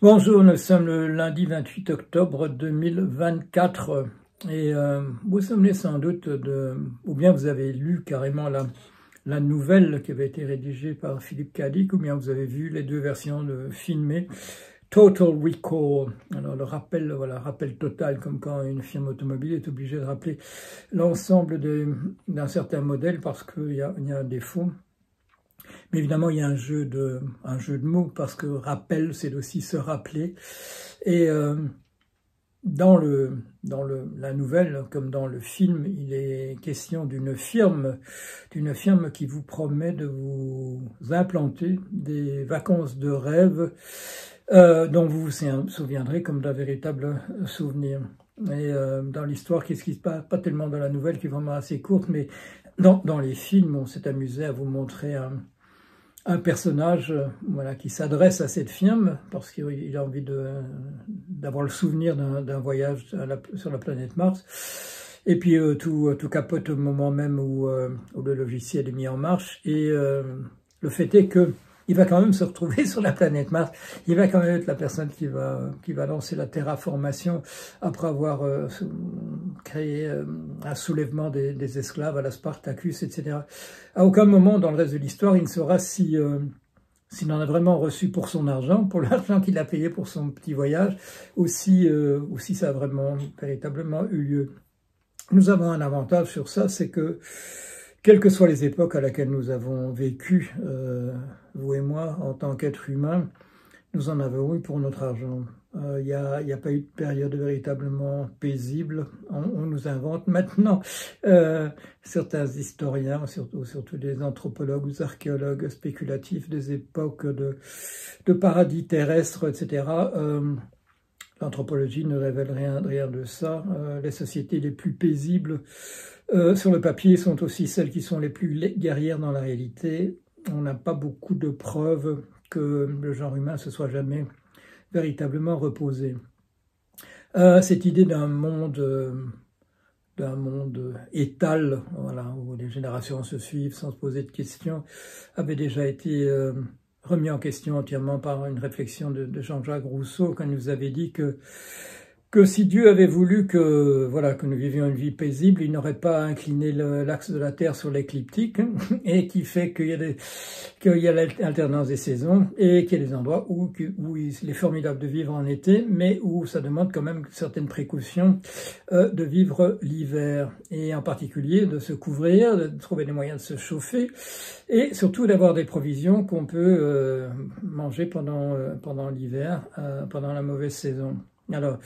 Bonjour, nous sommes le lundi 28 octobre 2024 et vous vous souvenez sans doute ou bien vous avez lu carrément la nouvelle qui avait été rédigée par Philippe Cadic, ou bien vous avez vu les deux versions filmées. Total Recall, alors le rappel, voilà, rappel total, comme quand une firme automobile est obligée de rappeler l'ensemble d'un certain modèle parce qu'il y a un défaut. Mais évidemment, il y a un jeu de mots, parce que rappel, c'est aussi se rappeler. Et dans la nouvelle, comme dans le film, il est question d'une firme qui vous promet de vous implanter des vacances de rêve dont vous vous souviendrez comme d'un véritable souvenir. Et dans l'histoire, qu'est-ce qui se passe? Pas tellement dans la nouvelle, qui est vraiment assez courte, mais dans les films, on s'est amusé à vous montrer un personnage voilà, qui s'adresse à cette firme parce qu'il a envie d'avoir le souvenir d'un voyage sur la planète Mars. Et puis tout capote au moment même où le logiciel est mis en marche. Et le fait est que il va quand même se retrouver sur la planète Mars. Il va quand même être la personne qui va lancer la terraformation après avoir créé un soulèvement des esclaves à la Spartacus, etc. À aucun moment dans le reste de l'histoire, il ne saura s'il en a vraiment reçu pour son argent, pour l'argent qu'il a payé pour son petit voyage, ou si ça a vraiment, véritablement eu lieu. Nous avons un avantage sur ça, c'est que, quelles que soient les époques à laquelle nous avons vécu, vous et moi, en tant qu'êtres humains, nous en avons eu pour notre argent. Il n'y a pas eu de période véritablement paisible. On nous invente maintenant certains historiens, surtout des anthropologues ou archéologues spéculatifs des époques de paradis terrestres, etc. L'anthropologie ne révèle rien de ça. Les sociétés les plus paisibles sur le papier sont aussi celles qui sont les plus guerrières dans la réalité. On n'a pas beaucoup de preuves que le genre humain se soit jamais véritablement reposé. Cette idée d'un monde étal, voilà, où les générations se suivent sans se poser de questions, avait déjà été remis en question entièrement par une réflexion de Jean-Jacques Rousseau, quand il nous avait dit que si Dieu avait voulu que nous vivions une vie paisible, il n'aurait pas incliné l'axe de la Terre sur l'écliptique, et qui fait qu'il y a l'alternance des saisons, et qu'il y a des endroits où il est formidable de vivre en été, mais où ça demande quand même certaines précautions de vivre l'hiver, et en particulier de se couvrir, de trouver des moyens de se chauffer, et surtout d'avoir des provisions qu'on peut manger pendant l'hiver, pendant la mauvaise saison. Alors,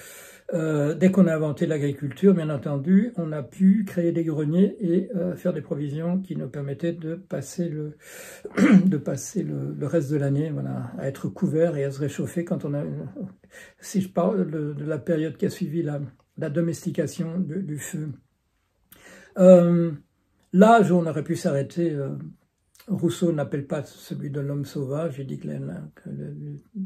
dès qu'on a inventé l'agriculture, bien entendu, on a pu créer des greniers et faire des provisions qui nous permettaient de passer le reste de l'année, voilà, à être couvert et à se réchauffer quand on a... Si je parle de la période qui a suivi la domestication du feu. L'âge où on aurait pu s'arrêter... Rousseau n'appelle pas celui de l'homme sauvage, il dit que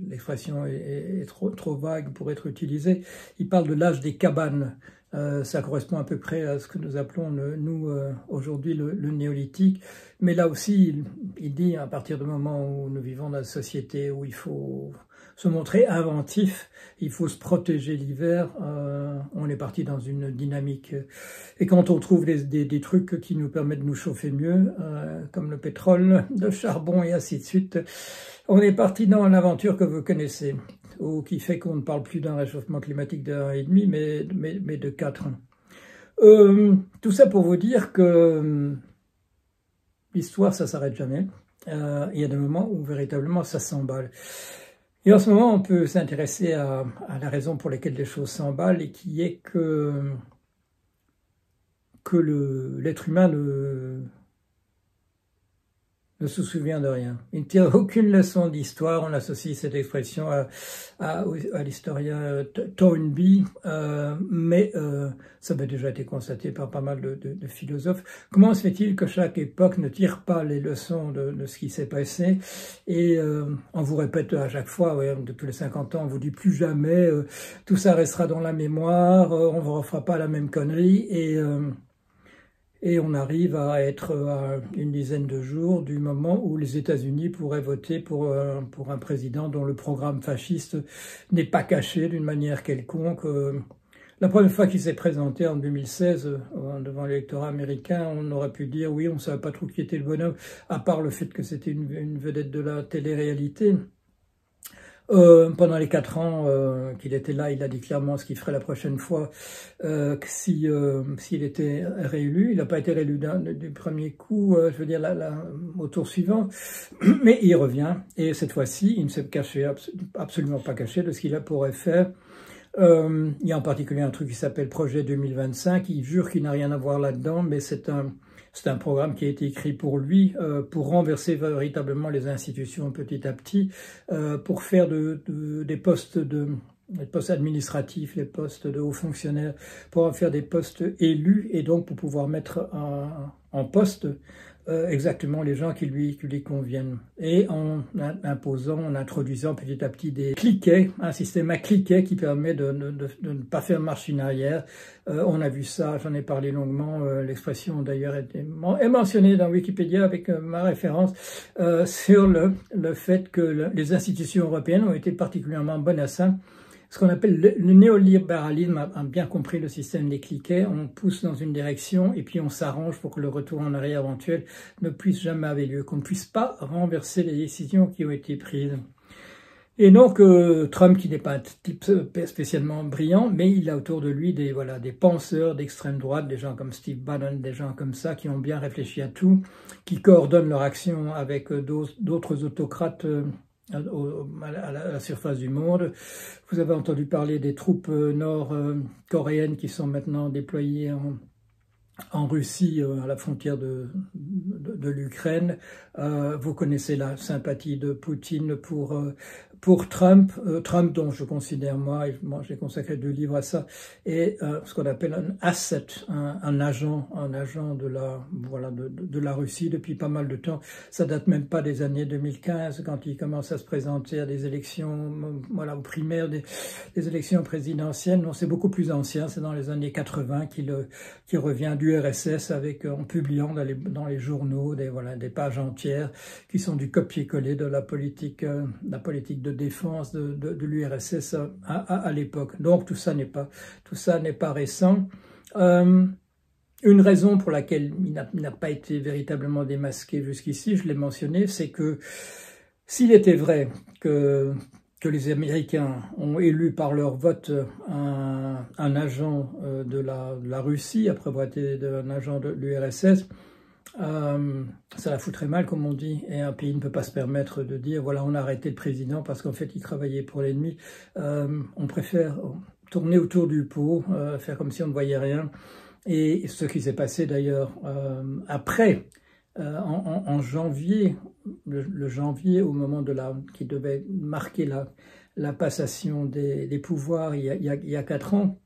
l'expression est trop vague pour être utilisée. Il parle de l'âge des cabanes. Ça correspond à peu près à ce que nous appelons, nous, aujourd'hui, le néolithique. Mais là aussi, il dit, à partir du moment où nous vivons dans une société où il faut se montrer inventif, il faut se protéger l'hiver, on est parti dans une dynamique. Et quand on trouve des trucs qui nous permettent de nous chauffer mieux, comme le pétrole, le charbon et ainsi de suite, on est parti dans l'aventure que vous connaissez, ou qui fait qu'on ne parle plus d'un réchauffement climatique de 1,5, mais de 4. Tout ça pour vous dire que l'histoire, ça s'arrête jamais. Il y a des moments où véritablement ça s'emballe. Et en ce moment, on peut s'intéresser à la raison pour laquelle les choses s'emballent, et qui est que l'être humain ne se souvient de rien. Il ne tire aucune leçon d'histoire. On associe cette expression à l'historien Toynbee, mais ça avait déjà été constaté par pas mal de philosophes. Comment se fait-il que chaque époque ne tire pas les leçons de ce qui s'est passé? Et on vous répète à chaque fois, ouais, de tous les 50 ans, on vous dit plus jamais, tout ça restera dans la mémoire, on ne vous refera pas la même connerie, Et on arrive à être à une dizaine de jours du moment où les États-Unis pourraient voter pour un président dont le programme fasciste n'est pas caché d'une manière quelconque. La première fois qu'il s'est présenté en 2016 devant l'électorat américain, on aurait pu dire oui, on ne savait pas trop qui était le bonhomme, à part le fait que c'était une vedette de la télé-réalité. Pendant les 4 ans qu'il était là, il a dit clairement ce qu'il ferait la prochaine fois s'il était réélu. Il n'a pas été réélu du premier coup, je veux dire au tour suivant, mais il revient. Et cette fois-ci, il ne s'est absolument pas caché de ce qu'il pourrait faire. Il y a en particulier un truc qui s'appelle Projet 2025. Il jure qu'il n'a rien à voir là-dedans, mais c'est un programme qui a été écrit pour lui, pour renverser véritablement les institutions petit à petit, pour faire des postes les postes administratifs, les postes de hauts fonctionnaires, pour en faire des postes élus et donc pour pouvoir mettre en poste exactement les gens qui lui conviennent. Et en introduisant petit à petit des cliquets, un système à cliquets qui permet de ne pas faire marche en arrière. On a vu ça, j'en ai parlé longuement, l'expression d'ailleurs est mentionnée dans Wikipédia avec ma référence sur le fait que les institutions européennes ont été particulièrement bonnes à ça. Ce qu'on appelle le néolibéralisme a bien compris le système des cliquets. On pousse dans une direction et puis on s'arrange pour que le retour en arrière éventuel ne puisse jamais avoir lieu, qu'on ne puisse pas renverser les décisions qui ont été prises. Et donc Trump, qui n'est pas un type spécialement brillant, mais il a autour de lui des penseurs d'extrême droite, des gens comme Steve Bannon, des gens comme ça qui ont bien réfléchi à tout, qui coordonnent leur action avec d'autres autocrates à la surface du monde. Vous avez entendu parler des troupes nord-coréennes qui sont maintenant déployées en Russie, à la frontière de l'Ukraine. Vous connaissez la sympathie de Poutine pour Trump, Trump dont je considère, moi j'ai consacré 2 livres à ça, et ce qu'on appelle un asset, un agent de la Russie depuis pas mal de temps. Ça date même pas des années 2015 quand il commence à se présenter à des élections, aux primaires des élections présidentielles. Non, c'est beaucoup plus ancien, c'est dans les années 80 qu'il revient du RSS en publiant dans les journaux des pages entières qui sont du copier-coller de la politique de défense de l'URSS à l'époque. Donc tout ça n'est pas récent. Une raison pour laquelle il n'a pas été véritablement démasqué jusqu'ici, je l'ai mentionné, c'est que s'il était vrai que les Américains ont élu par leur vote un agent de la Russie, après avoir été un agent de l'URSS, ça la foutrait mal, comme on dit, et un pays ne peut pas se permettre de dire voilà, on a arrêté le président parce qu'en fait il travaillait pour l'ennemi. On préfère tourner autour du pot, faire comme si on ne voyait rien. Et ce qui s'est passé d'ailleurs après, en janvier, le janvier, au moment qui devait marquer la passation des pouvoirs il y a 4 ans,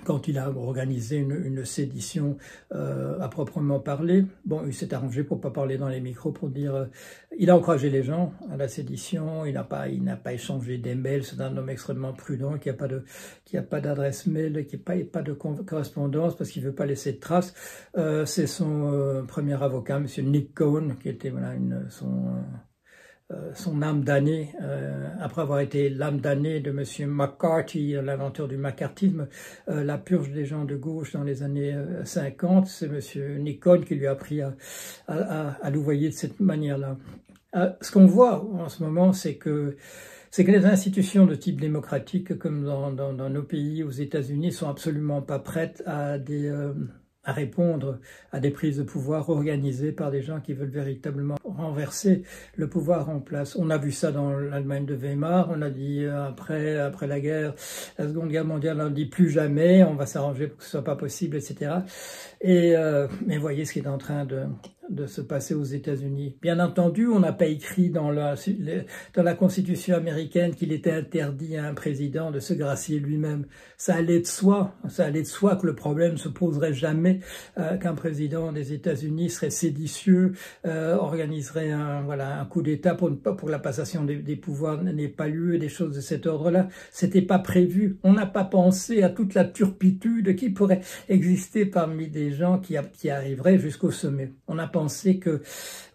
quand il a organisé une sédition à proprement parler. Bon, il s'est arrangé pour pas parler dans les micros, pour dire il a encouragé les gens à la sédition, il n'a pas échangé des mails, c'est un homme extrêmement prudent, qui a pas d'adresse mail, qui n'a pas de correspondance, parce qu'il veut pas laisser de traces. C'est son premier avocat, M. Nick Cohen, qui était son âme damnée, après avoir été l'âme damnée de M. McCarthy, l'inventeur du macartisme, la purge des gens de gauche dans les années 50, c'est M. Nikon qui lui a appris à louvoyer de cette manière-là. Ce qu'on voit en ce moment, c'est que les institutions de type démocratique, comme dans nos pays, aux États-Unis, sont absolument pas prêtes à répondre à des prises de pouvoir organisées par des gens qui veulent véritablement renverser le pouvoir en place. On a vu ça dans l'Allemagne de Weimar, on a dit après la guerre, la Seconde Guerre mondiale, on ne dit plus jamais, on va s'arranger pour que ce soit pas possible, etc. Mais voyez ce qui est en train de se passer aux États-Unis. Bien entendu, on n'a pas écrit dans la Constitution américaine qu'il était interdit à un président de se gracier lui-même. Ça allait de soi que le problème ne se poserait jamais, qu'un président des États-Unis serait séditieux, organiserait un coup d'État pour la passation des pouvoirs n'ait pas lieu, des choses de cet ordre-là. C'était pas prévu. On n'a pas pensé à toute la turpitude qui pourrait exister parmi des gens qui arriveraient jusqu'au sommet. On a pensé que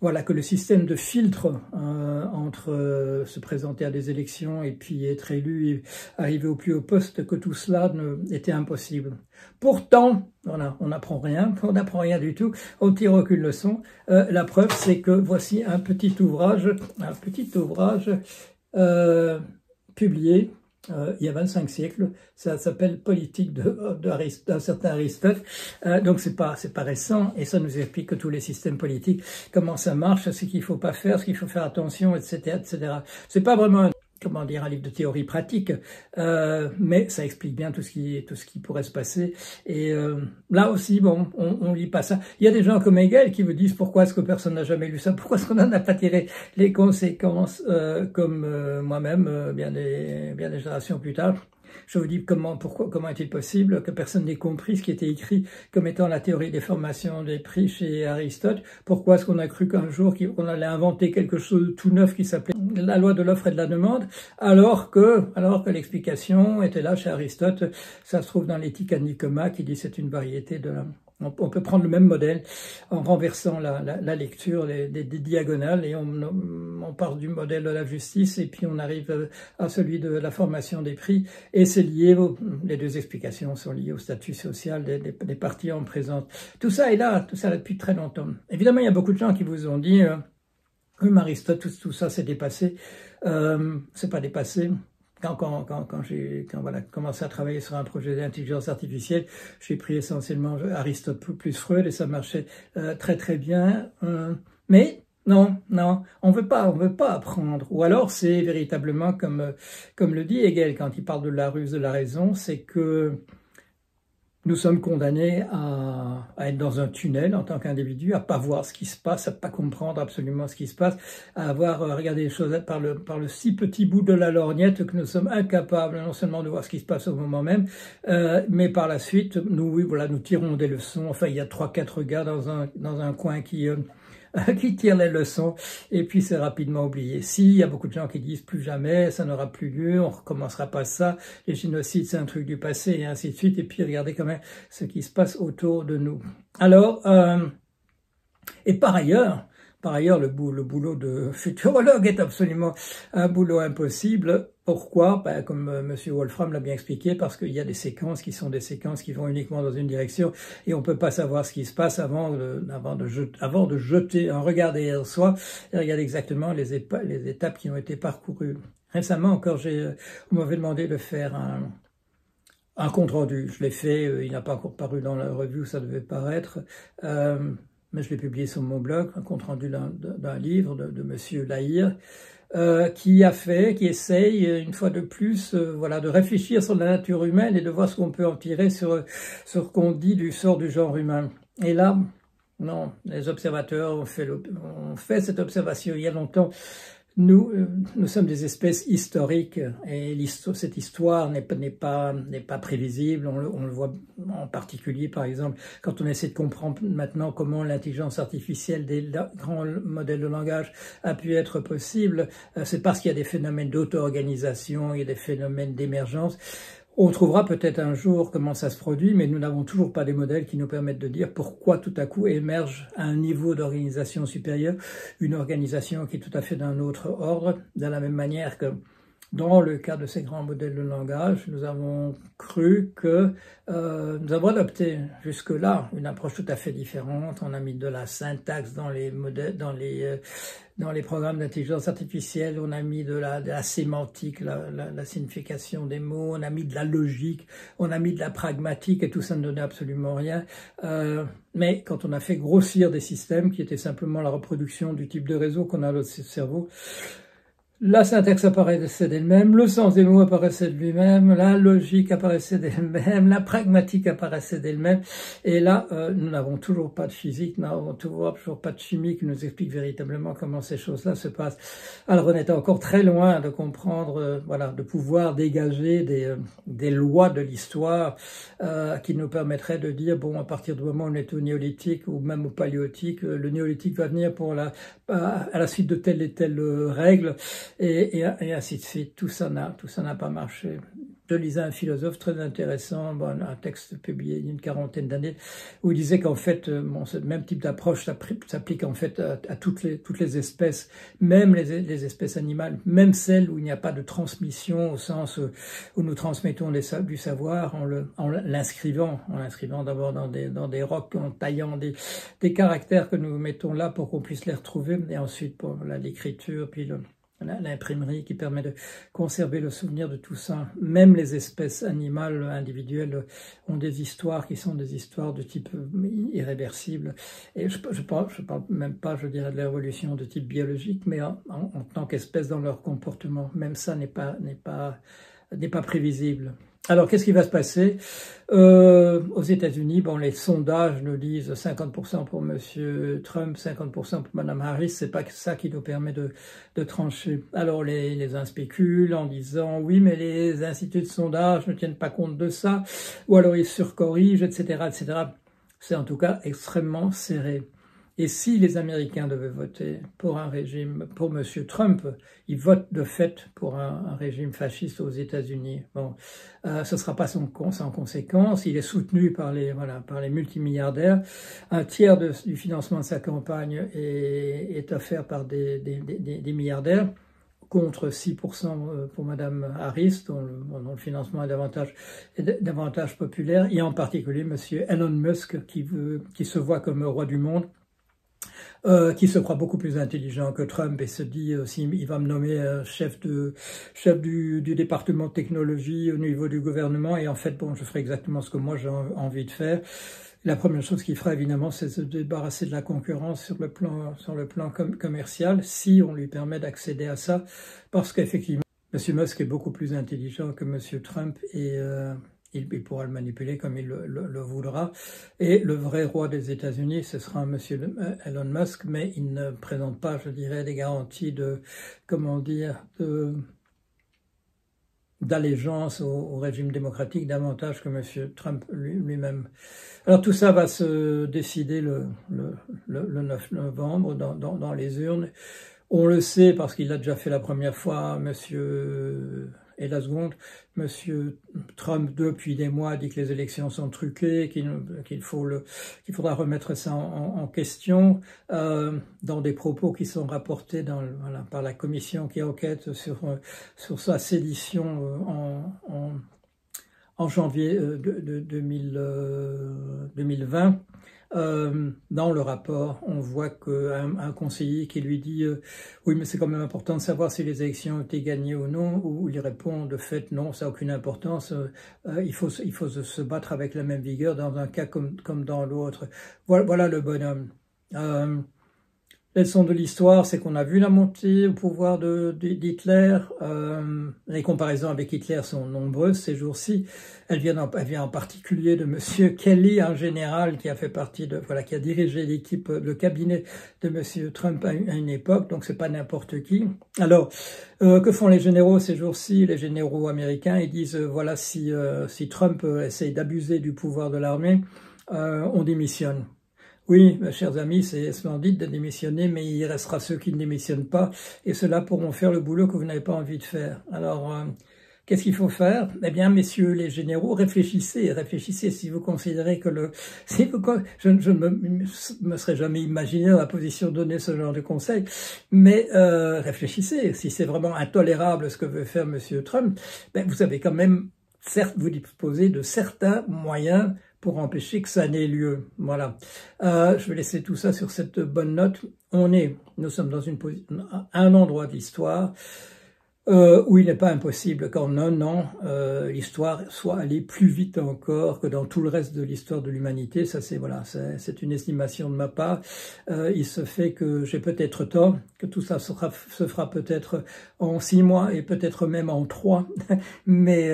le système de filtre entre se présenter à des élections et puis être élu et arriver au plus haut poste, que tout cela était impossible. Pourtant, on n'apprend rien du tout, on tire aucune leçon. La preuve, c'est que voici un petit ouvrage publié il y a 25 siècles, ça s'appelle Politique d'un certain Aristote, donc c'est pas récent, et ça nous explique que tous les systèmes politiques, comment ça marche, ce qu'il faut pas faire, ce qu'il faut faire attention, etc., etc. C'est pas vraiment un livre de théorie pratique, mais ça explique bien tout ce qui pourrait se passer. Et là aussi, bon, on lit pas ça. Il y a des gens comme Hegel qui vous disent pourquoi est-ce que personne n'a jamais lu ça, pourquoi est-ce qu'on n'en a pas tiré les conséquences, comme moi-même, bien des générations plus tard. Je vous dis comment est-il possible que personne n'ait compris ce qui était écrit comme étant la théorie des formations des prix chez Aristote. Pourquoi est-ce qu'on a cru qu'un jour qu'on allait inventer quelque chose de tout neuf qui s'appelait la loi de l'offre et de la demande, alors que l'explication était là chez Aristote. Ça se trouve dans l'éthique à Nicoma qui dit c'est une variété de on peut prendre le même modèle en renversant la lecture des diagonales et on part du modèle de la justice et puis on arrive à celui de la formation des prix et c'est lié, les deux explications sont liées au statut social des parties en présence. Tout ça est là, depuis très longtemps. Évidemment, il y a beaucoup de gens qui vous ont dit oui, Aristote, tout ça c'est dépassé. C'est pas dépassé. Quand j'ai commencé à travailler sur un projet d'intelligence artificielle, j'ai pris essentiellement Aristote plus Freud et ça marchait très très bien. Mais non, on veut pas apprendre. Ou alors c'est véritablement comme le dit Hegel quand il parle de la ruse de la raison, c'est que nous sommes condamnés à être dans un tunnel en tant qu'individu, à pas voir ce qui se passe, à pas comprendre absolument ce qui se passe, à avoir regardé les choses par le si petit bout de la lorgnette que nous sommes incapables non seulement de voir ce qui se passe au moment même, mais par la suite, nous tirons des leçons. Enfin, il y a 3-4 gars dans un coin qui tirent les leçons, et puis c'est rapidement oublié. Si, il y a beaucoup de gens qui disent plus jamais, ça n'aura plus lieu, on recommencera pas ça, les génocides c'est un truc du passé, et ainsi de suite, et puis regardez quand même ce qui se passe autour de nous. Alors, et par ailleurs, le boulot de futurologue est absolument un boulot impossible. Pourquoi? Comme M. Wolfram l'a bien expliqué, parce qu'il y a des séquences qui sont des séquences qui vont uniquement dans une direction et on peut pas savoir ce qui se passe avant de jeter un regard derrière soi et regarder exactement les étapes qui ont été parcourues. Récemment encore, on m'avait demandé de faire un compte-rendu. Je l'ai fait, il n'a pas encore paru dans la revue où ça devait paraître. Mais je l'ai publié sur mon blog, un compte-rendu d'un livre de Monsieur Lahire, qui essaye, une fois de plus, de réfléchir sur la nature humaine et de voir ce qu'on peut en tirer sur ce qu'on dit du sort du genre humain. Et là, non, les observateurs ont fait cette observation il y a longtemps. Nous sommes des espèces historiques et cette histoire n'est pas prévisible. On le voit en particulier, par exemple, quand on essaie de comprendre maintenant comment l'intelligence artificielle des grands modèles de langage a pu être possible. C'est parce qu'il y a des phénomènes d'auto-organisation, il y a des phénomènes d'émergence. On trouvera peut-être un jour comment ça se produit, mais nous n'avons toujours pas des modèles qui nous permettent de dire pourquoi tout à coup émerge à un niveau d'organisation supérieur une organisation qui est tout à fait d'un autre ordre, de la même manière que dans le cas de ces grands modèles de langage, nous avons cru que nous avons adopté jusque-là une approche tout à fait différente. On a mis de la syntaxe dans les modèles, dans les programmes d'intelligence artificielle, on a mis de la sémantique, la signification des mots, on a mis de la logique, on a mis de la pragmatique et tout ça ne donnait absolument rien. Mais quand on a fait grossir des systèmes qui étaient simplement la reproduction du type de réseau qu'on a dans notre cerveau, La syntaxe apparaissait d'elle-même, le sens des mots apparaissait de lui-même, la logique apparaissait d'elle-même, la pragmatique apparaissait d'elle-même. Et là, nous n'avons toujours pas de physique, nous n'avons toujours pas de chimie qui nous explique véritablement comment ces choses-là se passent. Alors on est encore très loin de comprendre, voilà, de pouvoir dégager des lois de l'histoire qui nous permettraient de dire, bon, à partir du moment où on est au néolithique ou même au paléolithique, le néolithique va venir à la suite de telle et telle règle. Et ainsi de suite. Tout ça n'a pas marché. Je lisais un philosophe très intéressant, bon, un texte publié il y a une quarantaine d'années, où il disait qu'en fait, bon, ce même type d'approche s'applique en fait à toutes les espèces, même les espèces animales, même celles où il n'y a pas de transmission au sens où nous transmettons du savoir en l'inscrivant d'abord dans des rocs, en taillant des caractères que nous mettons là pour qu'on puisse les retrouver, et ensuite pour l'écriture, puis l'imprimerie qui permet de conserver le souvenir de tout ça. Même les espèces animales individuelles ont des histoires qui sont des histoires de type irréversible. Et je parle même pas, je dirais, de l'évolution de type biologique, mais en tant qu'espèce dans leur comportement. Même ça n'est pas prévisible. Alors, qu'est-ce qui va se passer aux États-Unis? Bon, les sondages nous disent 50% pour Monsieur Trump, 50% pour Madame Harris. C'est pas ça qui nous permet de trancher. Alors, les uns spéculent en disant oui, mais les instituts de sondage ne tiennent pas compte de ça, ou alors ils surcorrigent, etc., etc. C'est en tout cas extrêmement serré. Et si les Américains devaient voter pour un régime, pour M. Trump, ils votent de fait pour un régime fasciste aux États-Unis. Bon, ce ne sera pas sans conséquence. Il est soutenu par les multimilliardaires. Un tiers du financement de sa campagne est offert par des milliardaires, contre 6% pour Madame Harris, dont le financement est davantage populaire, et en particulier M. Elon Musk, qui se voit comme roi du monde, qui se croit beaucoup plus intelligent que Trump et se dit il va me nommer chef du département de technologie au niveau du gouvernement, et en fait, bon, je ferai exactement ce que moi j'ai envie de faire. La première chose qu'il fera, évidemment, c'est se débarrasser de la concurrence sur le plan commercial, si on lui permet d'accéder à ça, parce qu'effectivement, M. Musk est beaucoup plus intelligent que M. Trump, et il pourra le manipuler comme il le voudra. Et le vrai roi des États-Unis, ce sera M. Elon Musk, mais il ne présente pas, je dirais, des garanties d'allégeance au régime démocratique davantage que M. Trump lui-même. Alors tout ça va se décider le 9 novembre dans les urnes. On le sait parce qu'il l'a déjà fait la première fois, et la seconde, M. Trump, depuis des mois, dit que les élections sont truquées, qu'il faudra remettre ça en question, dans des propos qui sont rapportés par la commission qui enquête sur sa sédition en janvier 2020. Dans le rapport, on voit qu'un conseiller qui lui dit oui, mais c'est quand même important de savoir si les élections ont été gagnées ou non, où il répond de fait non, ça n'a aucune importance, il faut se battre avec la même vigueur dans un cas comme dans l'autre. Voilà le bonhomme. La leçon de l'histoire, c'est qu'on a vu la montée au pouvoir d'Hitler. Les comparaisons avec Hitler sont nombreuses ces jours-ci. Elle vient en particulier de Monsieur Kelly, un général qui a fait partie qui a dirigé le cabinet de Monsieur Trump à une époque. Donc c'est pas n'importe qui. Alors, que font les généraux ces jours-ci? Les généraux américains, ils disent voilà, si Trump essaye d'abuser du pouvoir de l'armée, on démissionne. Oui, mes chers amis, c'est splendide de démissionner, mais il restera ceux qui ne démissionnent pas, et ceux-là pourront faire le boulot que vous n'avez pas envie de faire. Alors, qu'est-ce qu'il faut faire? Eh bien, messieurs les généraux, réfléchissez si vous considérez que je ne me serais jamais imaginé dans la position de donner ce genre de conseil, mais réfléchissez, si c'est vraiment intolérable ce que veut faire Monsieur Trump, ben, vous avez quand même, certes, vous disposez de certains moyens pour empêcher que ça n'ait lieu. Voilà. Je vais laisser tout ça sur cette bonne note. Nous sommes dans un endroit de l'histoire où il n'est pas impossible qu'en un an, l'histoire soit allée plus vite encore que dans tout le reste de l'histoire de l'humanité. Ça, c'est voilà, c'est une estimation de ma part. Il se fait que j'ai peut-être tort, que tout ça se fera peut-être en 6 mois et peut-être même en 3, mais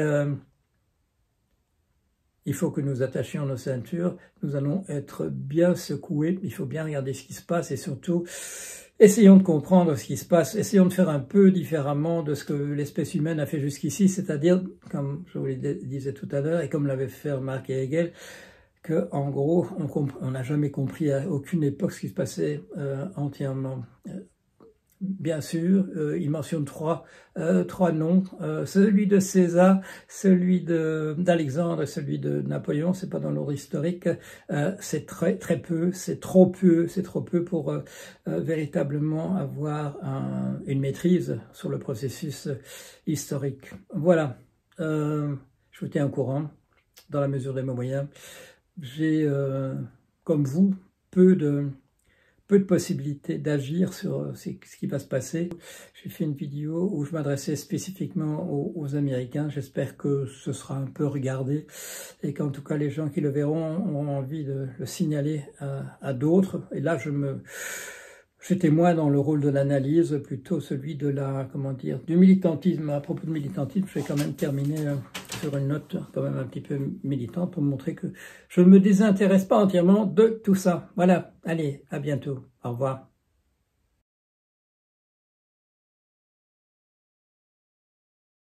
il faut que nous attachions nos ceintures, nous allons être bien secoués, il faut bien regarder ce qui se passe et surtout, essayons de comprendre ce qui se passe, essayons de faire un peu différemment de ce que l'espèce humaine a fait jusqu'ici, c'est-à-dire, comme je vous le disais tout à l'heure et comme l'avait fait remarquer Hegel, qu'en gros, on n'a jamais compris à aucune époque ce qui se passait entièrement. Bien sûr, il mentionne trois noms, celui de César, celui d'Alexandre et celui de Napoléon, c'est pas dans l'ordre historique, c'est très peu, c'est trop peu pour véritablement avoir une maîtrise sur le processus historique. Voilà, je vous tiens au courant, dans la mesure de mes moyens. J'ai, comme vous, peu de possibilités d'agir sur ce qui va se passer. J'ai fait une vidéo où je m'adressais spécifiquement aux Américains. J'espère que ce sera un peu regardé et qu'en tout cas les gens qui le verront auront envie de le signaler à d'autres. Et là, j'étais moins dans le rôle de l'analyse, plutôt celui de du militantisme. À propos de militantisme, je vais quand même terminer sur une note quand même un petit peu militante pour montrer que je ne me désintéresse pas entièrement de tout ça. Voilà, allez, à bientôt, au revoir.